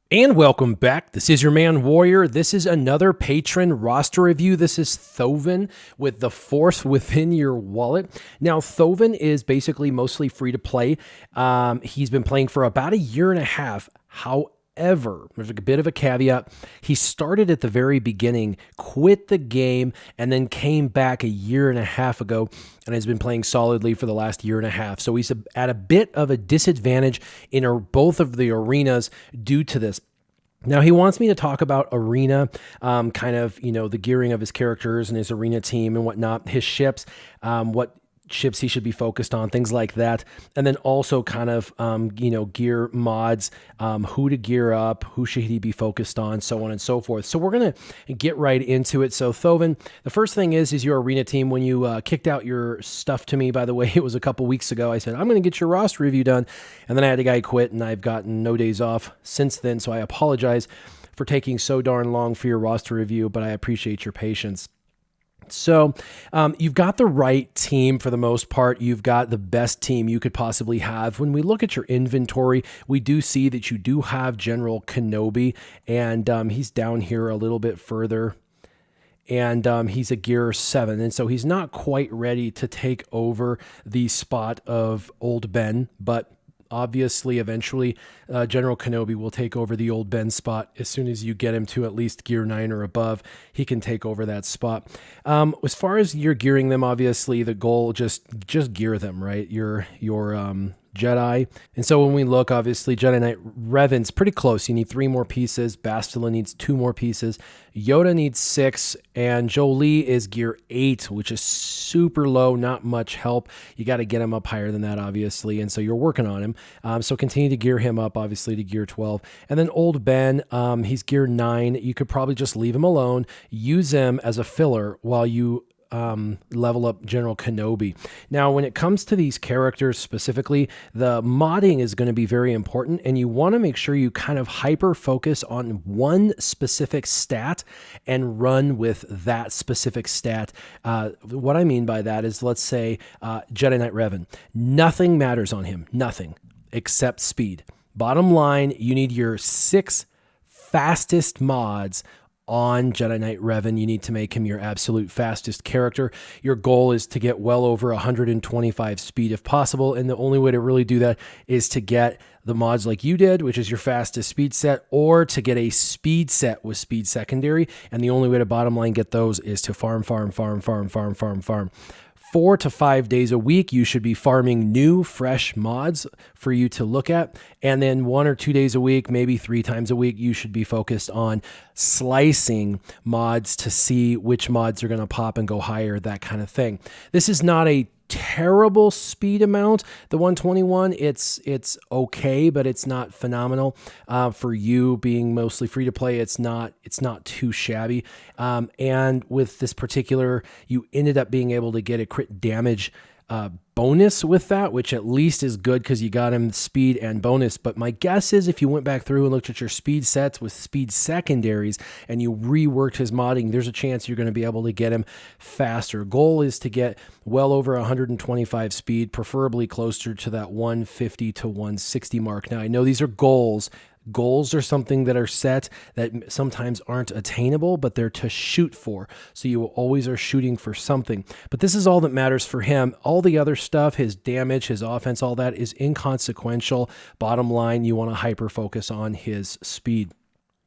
And welcome back. This is your man Warrior. This is another patron roster review. This is Thoven with the Force Within Your Wallet. Now, Thoven is basically mostly free to play. He's been playing for about a year and a half. However, there's a bit of a caveat. He started at the very beginning, quit the game, and then came back a year and a half ago and has been playing solidly for the last year and a half. So he's at a bit of a disadvantage in both of the arenas due to this. Now, he wants me to talk about arena, kind of, the gearing of his characters and his arena team and whatnot, his ships, what ships he should be focused on, things like that. And then also kind of, gear mods, who to gear up, who should he be focused on, so on and so forth. So we're going to get right into it. So Thoven, the first thing is your arena team. When you kicked out your stuff to me, by the way, it was a couple weeks ago, I said, I'm going to get your roster review done. And then I had a guy quit and I've gotten no days off since then. So I apologize for taking so darn long for your roster review, but I appreciate your patience. So you've got the right team for the most part. You've got the best team you could possibly have. When we look at your inventory, we do see that you do have General Kenobi, and he's down here a little bit further. And he's a gear 7, and so he's not quite ready to take over the spot of Old Ben, but obviously, eventually, General Kenobi will take over the Old Ben spot. As soon as you get him to at least gear 9 or above, he can take over that spot. As far as you're gearing them, obviously, the goal, just gear them, right? Your Jedi. And so when we look, obviously, Jedi Knight Revan's pretty close. You need 3 more pieces. Bastila needs 2 more pieces. Yoda needs 6. And Jolie is gear 8, which is super low, not much help. You got to get him up higher than that, obviously. And so you're working on him. So continue to gear him up, obviously, to gear 12. And then Old Ben, he's gear 9. You could probably just leave him alone, use him as a filler while you level up General Kenobi. Now, when it comes to these characters specifically, the modding is going to be very important, and you want to make sure you kind of hyper focus on one specific stat and run with that specific stat. What I mean by that is, let's say Jedi Knight Revan. Nothing matters on him, nothing except speed. Bottom line, you need your 6 fastest mods on Jedi Knight Revan. You need to make him your absolute fastest character. Your goal is to get well over 125 speed if possible, and the only way to really do that is to get the mods like you did, which is your fastest speed set, or to get a speed set with speed secondary, and the only way to bottom line get those is to farm. 4 to 5 days a week, you should be farming new, fresh mods for you to look at. And then 1 or 2 days a week, maybe 3 times a week, you should be focused on slicing mods to see which mods are going to pop and go higher, that kind of thing. This is not a terrible speed amount. The 121, it's okay, but it's not phenomenal. For you being mostly free to play, it's not too shabby. And with this particular, you ended up being able to get a crit damage bonus with that, which at least is good because you got him speed and bonus. But my guess is if you went back through and looked at your speed sets with speed secondaries and you reworked his modding, there's a chance you're going to be able to get him faster. Goal is to get well over 125 speed, preferably closer to that 150 to 160 mark. Now, I know these are goals. Goals are something that are set that sometimes aren't attainable, but they're to shoot for. So you always are shooting for something. But this is all that matters for him. All the other stuff, his damage, his offense, all that is inconsequential. Bottom line, you want to hyper focus on his speed.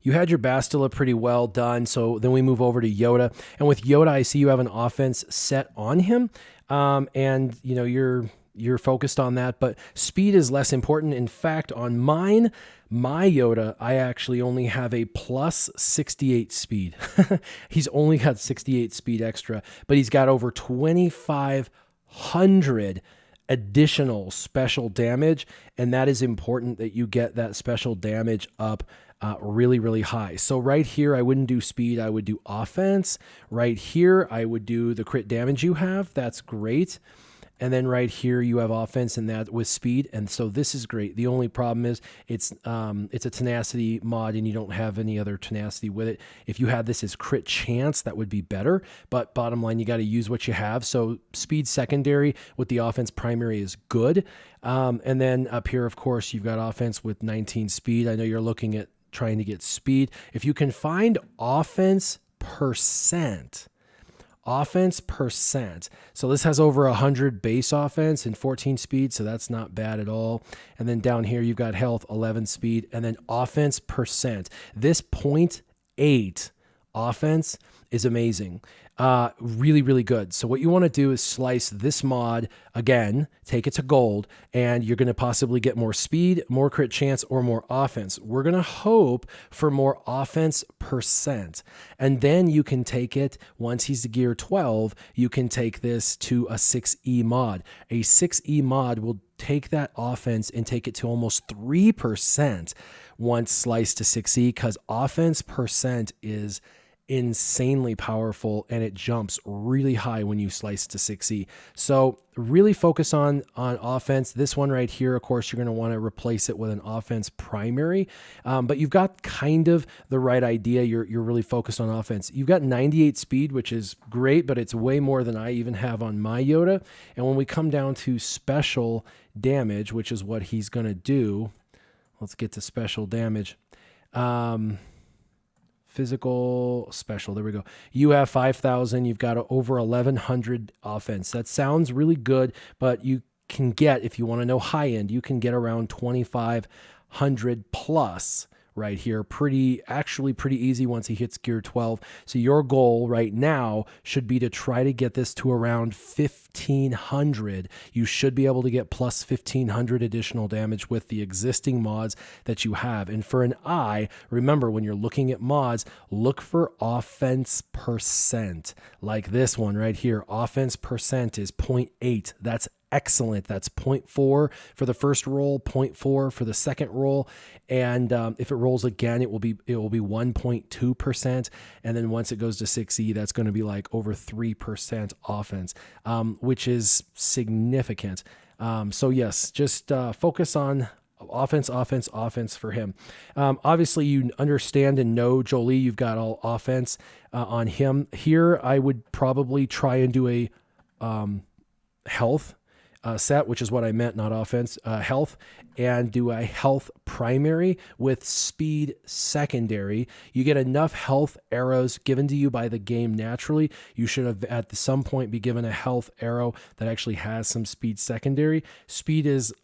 You had your Bastila pretty well done, so then we move over to Yoda. And with Yoda, I see you have an offense set on him, and you're focused on that, but speed is less important. In fact, on my Yoda, I actually only have a plus 68 speed. He's only got 68 speed extra, but he's got over 2,500 additional special damage, and that is important that you get that special damage up really, really high. So right here, I wouldn't do speed. I would do offense. Right here, I would do the crit damage you have. That's great. And then right here, you have offense and that with speed. And so this is great. The only problem is it's a tenacity mod and you don't have any other tenacity with it. If you had this as crit chance, that would be better. But bottom line, you got to use what you have. So speed secondary with the offense primary is good. And then up here, of course, you've got offense with 19 speed. I know you're looking at trying to get speed. If you can find offense percent, so this has over 100 base offense and 14 speed, so that's not bad at all. And then down here you've got health, 11 speed, and then offense percent. This 0.8 offense is amazing. Really, really good. So what you want to do is slice this mod again, take it to gold, and you're going to possibly get more speed, more crit chance, or more offense. We're going to hope for more offense percent. And then you can take it, once he's gear 12, you can take this to a 6E mod. A 6E mod will take that offense and take it to almost 3% once sliced to 6E, because offense percent is insanely powerful and it jumps really high when you slice to 6E. So really focus on offense. This one right here, of course, you're going to want to replace it with an offense primary, but you've got kind of the right idea. You're really focused on offense. You've got 98 speed, which is great, but it's way more than I even have on my Yoda. And when we come down to special damage, which is what he's going to do, let's get to special damage. Physical special. There we go. You have 5,000. You've got over 1,100 offense. That sounds really good, but you can get, if you want to know high end, you can get around 2,500 plus right here. Actually pretty easy once he hits gear 12. So your goal right now should be to try to get this to around 1,500. You should be able to get plus 1,500 additional damage with the existing mods that you have. And for an eye, remember when you're looking at mods, look for offense percent. Like this one right here, offense percent is 0.8. That's excellent. That's 0.4 for the first roll, 0.4 for the second roll, and if it rolls again, it will be 1.2%, and then once it goes to 6E, that's going to be like over 3% offense, which is significant. So yes, just focus on offense for him. Obviously, you understand and know Jolie. You've got all offense on him. Here, I would probably try and do a health set, which is what I meant, not offense, health, and do a health primary with speed secondary. You get enough health arrows given to you by the game naturally. You should have at some point be given a health arrow that actually has some speed secondary. Speed is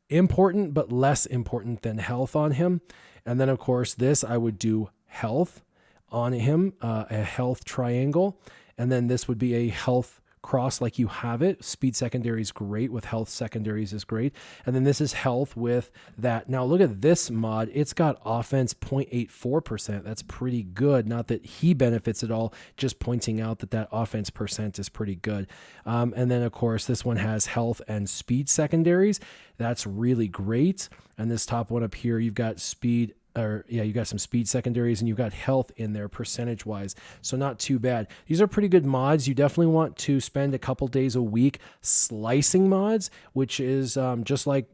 important, but less important than health on him. And then of course this, I would do health on him, a health triangle. And then this would be a health cross like you have it. Speed secondary is great with health secondaries is great. And then this is health with that. Now look at this mod. It's got offense 0.84%. That's pretty good. Not that he benefits at all, just pointing out that offense percent is pretty good. And then of course this one has health and speed secondaries. That's really great. And this top one up here, you've got speed, you got some speed secondaries and you've got health in there percentage wise. So not too bad. These are pretty good mods. You definitely want to spend a couple days a week slicing mods, which is just like,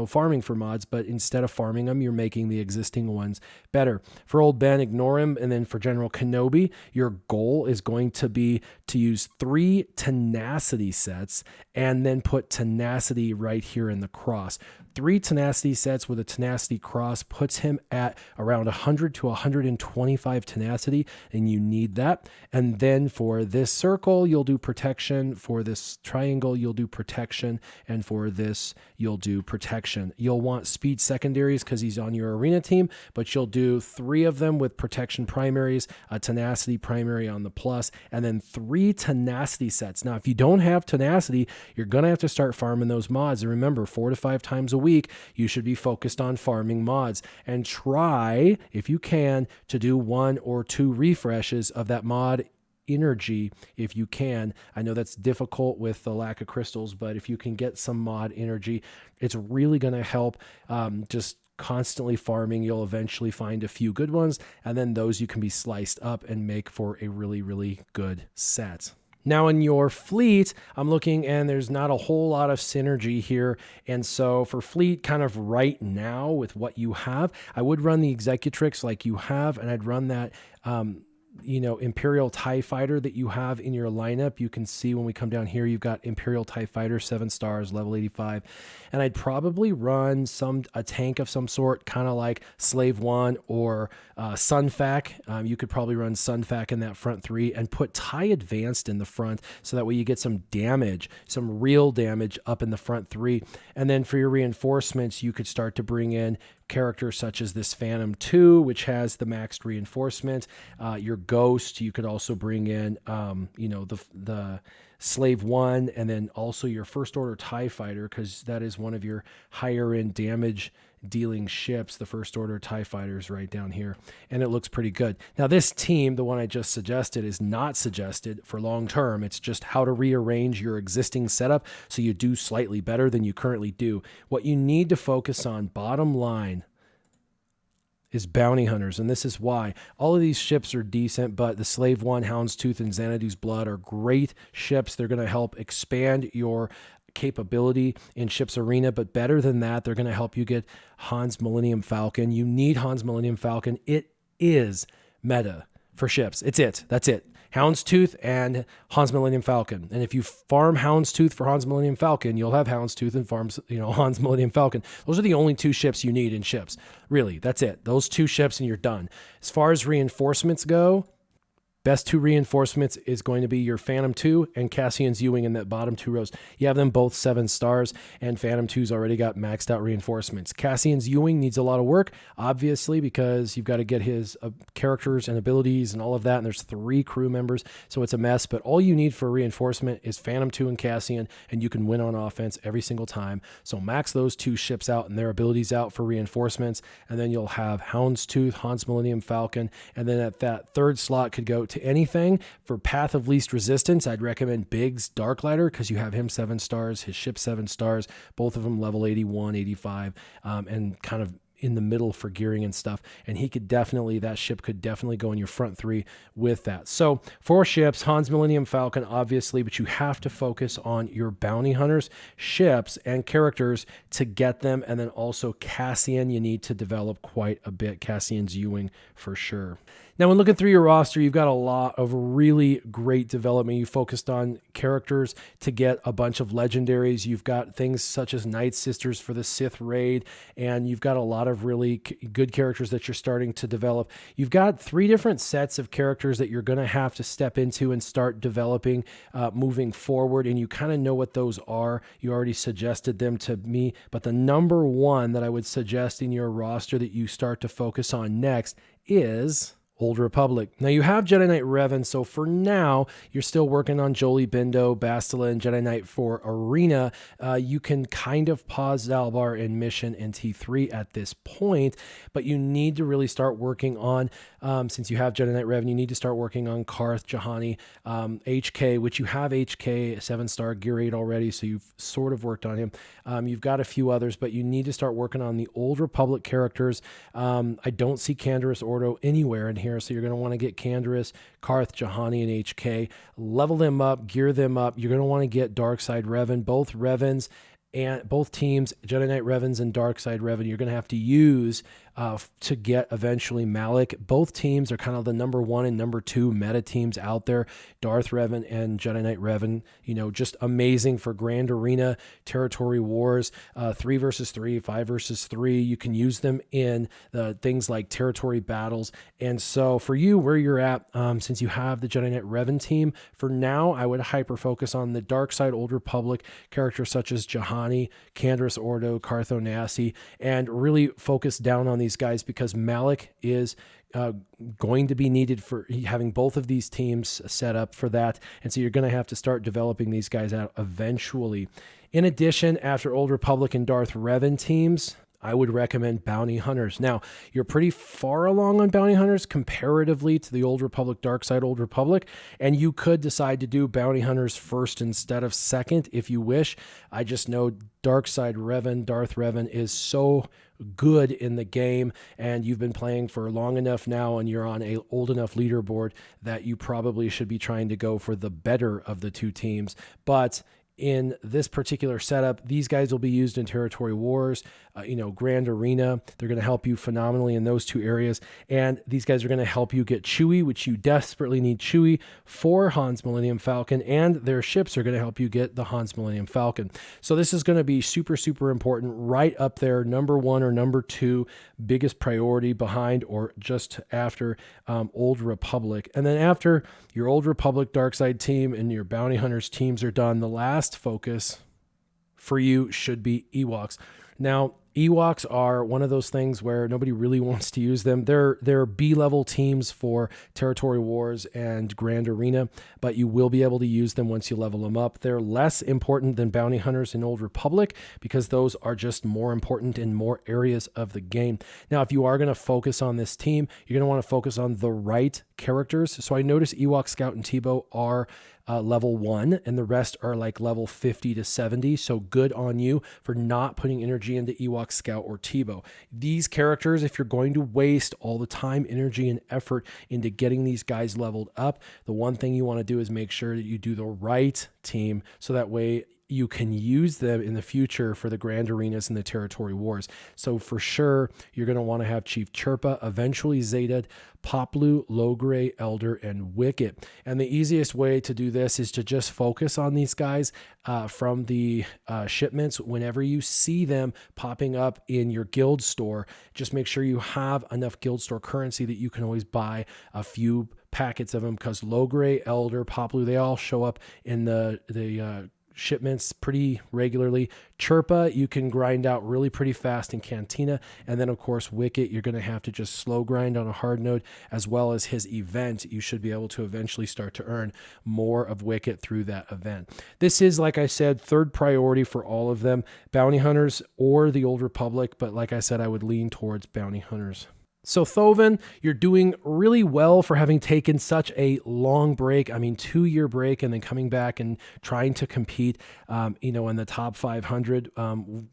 farming for mods, but instead of farming them, you're making the existing ones better. For old Ben, ignore him. And then for General Kenobi, your goal is going to be to use 3 tenacity sets and then put tenacity right here in the cross. 3 tenacity sets with a tenacity cross puts him at around 100 to 125 tenacity, and you need that. And then for this circle, you'll do protection. For this triangle, you'll do protection. And for this, you'll do protection. You'll want speed secondaries because he's on your arena team, but you'll do 3 of them with protection primaries, a tenacity primary on the plus, and then 3 tenacity sets. Now, if you don't have tenacity, you're going to have to start farming those mods. And remember, 4 to 5 times a week, you should be focused on farming mods and try, if you can, to do 1 or 2 refreshes of that mod energy if you can. I know that's difficult with the lack of crystals, but if you can get some mod energy, it's really going to help. Just constantly farming, you'll eventually find a few good ones, and then those you can be sliced up and make for a really, really good set. Now in your fleet, I'm looking and there's not a whole lot of synergy here. And so for fleet kind of right now with what you have, I would run the Executrix like you have, and I'd run that Imperial TIE Fighter that you have in your lineup. You can see when we come down here, you've got Imperial TIE Fighter, 7 stars, level 85. And I'd probably run a tank of some sort, kind of like Slave One or Sunfac. You could probably run Sunfac in that front 3 and put TIE Advanced in the front, so that way you get some damage, some real damage up in the front 3. And then for your reinforcements, you could start to bring in characters such as this Phantom 2, which has the maxed reinforcement. Your Ghost, you could also bring in, the Slave One, and then also your First Order TIE Fighter, because that is one of your higher end damage dealing ships. The First Order TIE Fighter is right down here, and it looks pretty good. Now, this team, the one I just suggested, is not suggested for long term. It's just how to rearrange your existing setup so you do slightly better than you currently do. What you need to focus on, bottom line, is bounty hunters, and this is why. All of these ships are decent, but the Slave One, Houndstooth, and Xanadu's Blood are great ships. They're going to help expand your capability in Ships Arena, but better than that, they're going to help you get Han's Millennium Falcon. You need Han's Millennium Falcon. It is meta for ships. That's it. Houndstooth and Han's Millennium Falcon. And if you farm Houndstooth for Han's Millennium Falcon, you'll have Houndstooth and farms, Han's Millennium Falcon. Those are the only 2 ships you need in ships. Really, that's it. Those 2 ships and you're done. As far as reinforcements go, best 2 reinforcements is going to be your Phantom 2 and Cassian's Ewing in that bottom 2 rows. You have them both 7 stars, and Phantom 2's already got maxed out reinforcements. Cassian's Ewing needs a lot of work, obviously, because you've got to get his characters and abilities and all of that, and there's 3 crew members, so it's a mess. But all you need for reinforcement is Phantom 2 and Cassian, and you can win on offense every single time. So max those 2 ships out and their abilities out for reinforcements, and then you'll have Houndstooth, Han's Millennium Falcon, and then at that 3rd slot could go to anything. For Path of Least Resistance, I'd recommend Biggs Darklighter, because you have him 7 stars, his ship 7 stars, both of them level 81, 85, and kind of in the middle for gearing and stuff. And that ship could definitely go in your front 3 with that. So 4 ships, Han's Millennium Falcon, obviously, but you have to focus on your bounty hunters, ships, and characters to get them. And then also Cassian, you need to develop quite a bit. Cassian's Ewing for sure. Now, when looking through your roster, you've got a lot of really great development. You focused on characters to get a bunch of legendaries. You've got things such as Night Sisters for the Sith raid, and you've got a lot of really good characters that you're starting to develop. You've got 3 different sets of characters that you're going to have to step into and start developing moving forward, and you kind of know what those are. You already suggested them to me, but the number 1 that I would suggest in your roster that you start to focus on next is Old Republic. Now, you have Jedi Knight Revan, so for now, you're still working on Jolie Bindo, Bastila, and Jedi Knight for Arena. You can kind of pause Zalbar in Mission and T3 at this point, but you need to really start working on, since you have Jedi Knight Revan, you need to start working on Karth, Jahani, HK, which you have HK 7-star Gear 8 already, so you've sort of worked on him. You've got a few others, but you need to start working on the Old Republic characters. I don't see Canderous Ordo anywhere in here, so you're going to want to get Canderous, Karth, Jahani, and HK. Level them up, gear them up. You're going to want to get Darkside Revan. Both Revans and both teams, Jedi Knight Revans and Darkside Revan, you're going to have to use to get eventually Malak. Both teams are kind of the number 1 and number 2 meta teams out there. Darth Revan and Jedi Knight Revan, just amazing for Grand Arena, Territory Wars, 3 versus 3, 5 versus 3. You can use them in things like Territory Battles. And so for you, where you're at, since you have the Jedi Knight Revan team, for now, I would hyper focus on the Dark Side Old Republic characters such as Jahani, Canderous Ordo, Karth Onasi, and really focus down on these guys, because Malak is going to be needed for having both of these teams set up for that. And so you're going to have to start developing these guys out eventually. In addition, after Old Republic and Darth Revan teams, I would recommend Bounty Hunters. Now, you're pretty far along on Bounty Hunters comparatively to the Old Republic, Dark Side Old Republic, and you could decide to do Bounty Hunters first instead of second if you wish. I just know Dark Side Revan, Darth Revan, is so good in the game, and you've been playing for long enough now, and you're on a old enough leaderboard that you probably should be trying to go for the better of the 2 teams. But in this particular setup, these guys will be used in territory wars, Grand Arena. They're going to help you phenomenally in those two areas. And these guys are going to help you get Chewie, which you desperately need Chewie for Han's Millennium Falcon. And their ships are going to help you get the Han's Millennium Falcon. So this is going to be super, super important, right up there, number 1 or number 2, biggest priority behind or just after Old Republic. And then after your Old Republic Dark Side team and your Bounty Hunters teams are done, the last focus for you should be Ewoks. Now, Ewoks are one of those things where nobody really wants to use them. They're B-level teams for Territory Wars and Grand Arena, but you will be able to use them once you level them up. They're less important than Bounty Hunters in Old Republic because those are just more important in more areas of the game. Now, if you are going to focus on this team, you're going to want to focus on the right characters. So I noticed Ewok, Scout, and Tebow are level 1, and the rest are like level 50 to 70. So good on you for not putting energy into Ewok, Scout, or Tebow. These characters, if you're going to waste all the time, energy, and effort into getting these guys leveled up, the one thing you want to do is make sure that you do the right team so that way you can use them in the future for the Grand Arenas and the Territory Wars. So for sure, you're going to want to have Chief Chirpa, eventually Zeta, Poplu, Logray, Elder, and Wicket. And the easiest way to do this is to just focus on these guys from the shipments. Whenever you see them popping up in your guild store, just make sure you have enough guild store currency that you can always buy a few packets of them, because Logray, Elder, Poplu, they all show up in the shipments pretty regularly. Chirpa, you can grind out really pretty fast in Cantina. And then, of course, Wicket, you're going to have to just slow grind on a hard node, as well as his event. You should be able to eventually start to earn more of Wicket through that event. This is, like I said, third priority for all of them, Bounty Hunters or the Old Republic. But like I said, I would lean towards Bounty Hunters. So Thoven, you're doing really well for having taken such a long break. I mean, 2-year break, and then coming back and trying to compete, in the top 500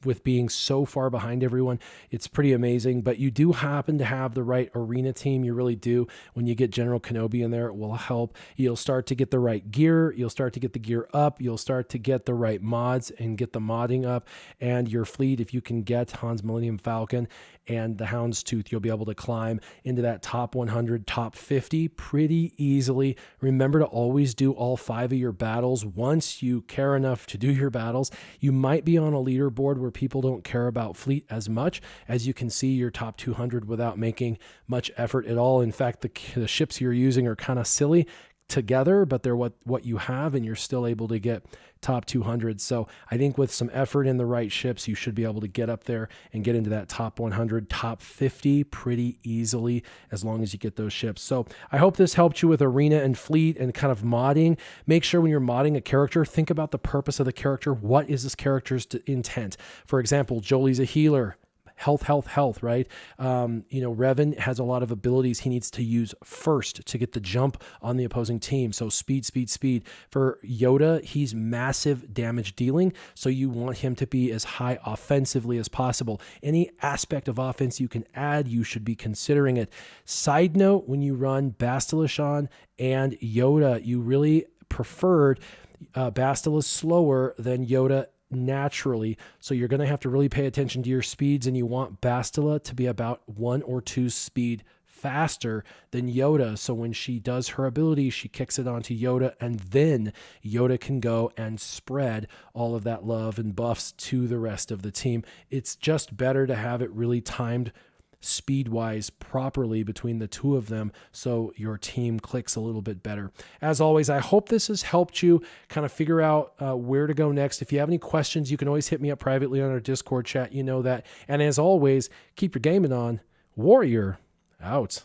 with being so far behind everyone. It's pretty amazing, but you do happen to have the right arena team. You really do. When you get General Kenobi in there, it will help. You'll start to get the right gear. You'll start to get the gear up. You'll start to get the right mods and get the modding up. And your fleet, if you can get Han's Millennium Falcon and the Houndstooth, you'll be able to climb into that top 100, top 50 pretty easily. Remember to always do all 5 of your battles. Once you care enough to do your battles, you might be on a leaderboard where people don't care about fleet as much. As you can see, your top 200 without making much effort at all. In fact, the ships you're using are kind of silly together, but they're what you have, and you're still able to get top 200. So I think with some effort in the right ships, you should be able to get up there and get into that top 100, top 50 pretty easily, as long as you get those ships. So I hope this helped you with arena and fleet and kind of modding. Make sure when you're modding a character, think about the purpose of the character. What is this character's intent? For example, Jolie's a healer. Health, right? Revan has a lot of abilities he needs to use first to get the jump on the opposing team. So speed. For Yoda, he's massive damage dealing, so you want him to be as high offensively as possible. Any aspect of offense you can add, you should be considering it. Side note, when you run Bastila and Yoda, you really preferred Bastila slower than Yoda naturally, so you're going to have to really pay attention to your speeds, and you want Bastila to be about 1 or 2 speed faster than Yoda, so when she does her ability, she kicks it onto Yoda, and then Yoda can go and spread all of that love and buffs to the rest of the team. It's just better to have it really timed speed-wise properly between the two of them, so your team clicks a little bit better. As always, I hope this has helped you kind of figure out where to go next. If you have any questions, you can always hit me up privately on our Discord chat. You know that. And as always, keep your gaming on. Warrior out.